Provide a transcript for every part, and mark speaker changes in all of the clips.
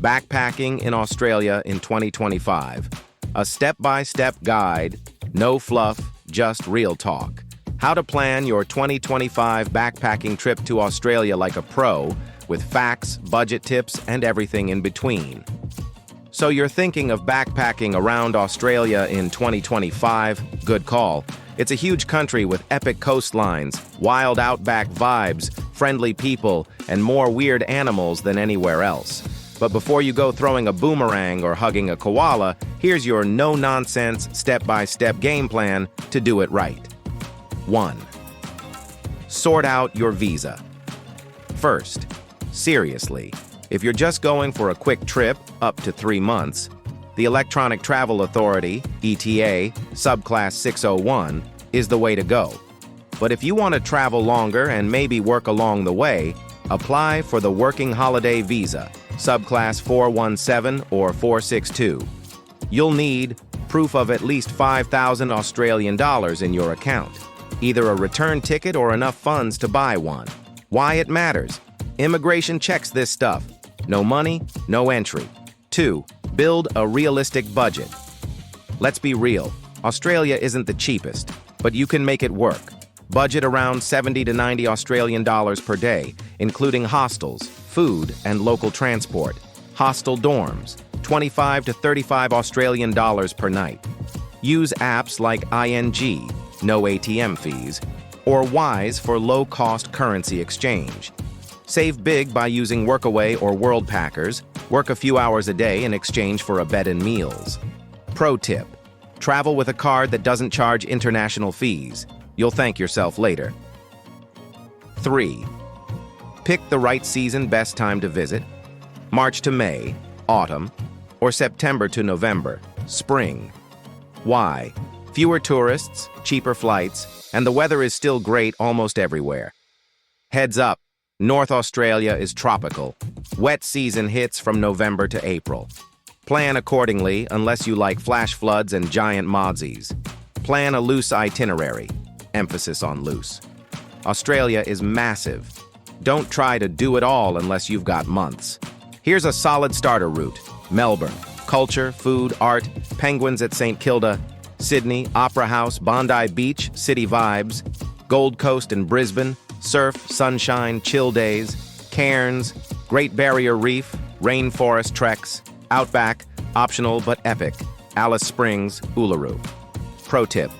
Speaker 1: Backpacking in Australia in 2025. A step-by-step guide, no fluff, just real talk. How to plan your 2025 backpacking trip to Australia like a pro, with facts, budget tips, and everything in between. So you're thinking of backpacking around Australia in 2025? Good call. It's a huge country with epic coastlines, wild outback vibes, friendly people, and more weird animals than anywhere else. But before you go throwing a boomerang or hugging a koala, here's your no-nonsense, step-by-step game plan to do it right. 1. Sort out your visa. First, seriously, if you're just going for a quick trip, up to 3 months, the Electronic Travel Authority, ETA, Subclass 601, is the way to go. But if you want to travel longer and maybe work along the way, apply for the Working Holiday Visa, Subclass 417 or 462. You'll need proof of at least 5,000 Australian dollars in your account, either a return ticket or enough funds to buy one. Why it matters? Immigration checks this stuff. No money, no entry. 2. Build a realistic budget. Let's be real, Australia isn't the cheapest, but you can make it work. Budget around 70 to 90 Australian dollars per day, including hostels, food, and local transport. Hostel dorms, 25 to 35 Australian dollars per night. Use apps like ING, no ATM fees, or Wise for low-cost currency exchange. Save big by using Workaway or Worldpackers. Work a few hours a day in exchange for a bed and meals. Pro tip: travel with a card that doesn't charge international fees. You'll thank yourself later. 3. Pick the right season, best time to visit. March to May, autumn, or September to November, spring. Why? Fewer tourists, cheaper flights, and the weather is still great almost everywhere. Heads up, North Australia is tropical. Wet season hits from November to April. Plan accordingly unless you like flash floods and giant modzies. Plan a loose itinerary. Emphasis on loose. Australia is massive. Don't try to do it all unless you've got months. Here's a solid starter route. Melbourne. Culture, food, art, penguins at St. Kilda. Sydney, Opera House, Bondi Beach, city vibes. Gold Coast and Brisbane. Surf, sunshine, chill days. Cairns, Great Barrier Reef, rainforest treks. Outback, optional but epic. Alice Springs, Uluru. Pro tip: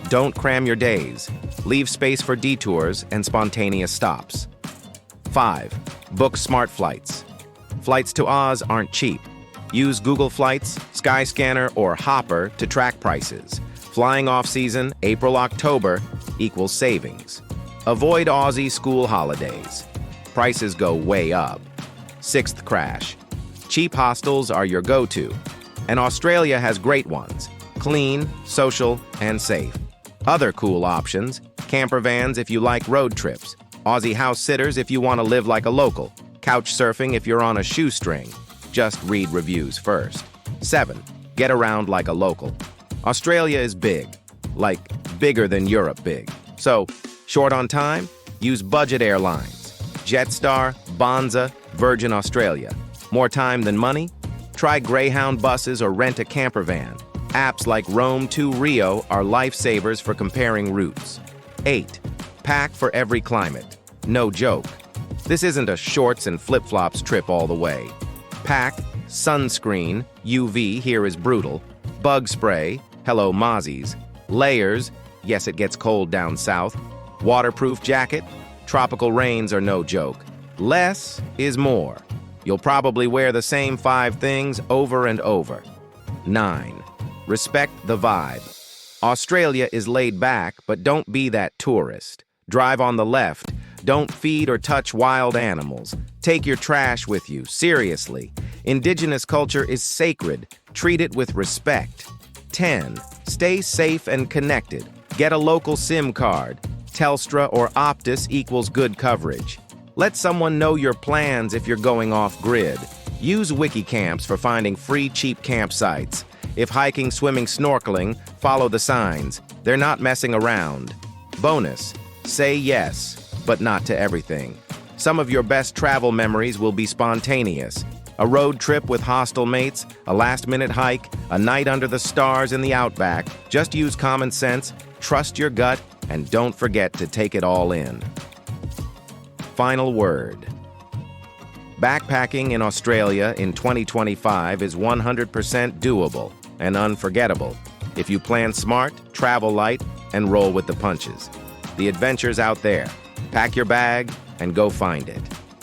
Speaker 1: don't cram your days. Leave space for detours and spontaneous stops. 5. Book smart flights. Flights to Oz aren't cheap. Use Google Flights, Skyscanner, or Hopper to track prices. Flying off-season, April-October, equals savings. Avoid Aussie school holidays. Prices go way up. 6th crash. Cheap hostels are your go-to, and Australia has great ones. Clean, social, and safe. Other cool options: campervans if you like road trips, Aussie house sitters if you want to live like a local, couch surfing if you're on a shoestring. Just read reviews first. 7. Get around like a local. Australia is big, like bigger than Europe big. So, short on time? Use budget airlines. Jetstar, Bonza, Virgin Australia. More time than money? Try Greyhound buses or rent a campervan. Apps like Rome to Rio are lifesavers for comparing routes. 8. Pack for every climate. No joke. This isn't a shorts and flip-flops trip all the way. Pack sunscreen, UV here is brutal, bug spray, hello mozzies, layers, yes it gets cold down south, waterproof jacket, tropical rains are no joke. Less is more. You'll probably wear the same 5 things over and over. 9. Respect the vibe. Australia is laid back, but don't be that tourist. Drive on the left. Don't feed or touch wild animals. Take your trash with you, seriously. Indigenous culture is sacred. Treat it with respect. 10. Stay safe and connected. Get a local SIM card. Telstra or Optus equals good coverage. Let someone know your plans if you're going off-grid. Use Wikicamps for finding free, cheap campsites. If hiking, swimming, snorkeling, follow the signs. They're not messing around. Bonus: say yes, but not to everything. Some of your best travel memories will be spontaneous. A road trip with hostel mates, a last-minute hike, a night under the stars in the outback. Just use common sense, trust your gut, and don't forget to take it all in. Final word. Backpacking in Australia in 2025 is 100% doable and unforgettable if you plan smart, travel light, and roll with the punches. The adventure's out there. Pack your bag and go find it.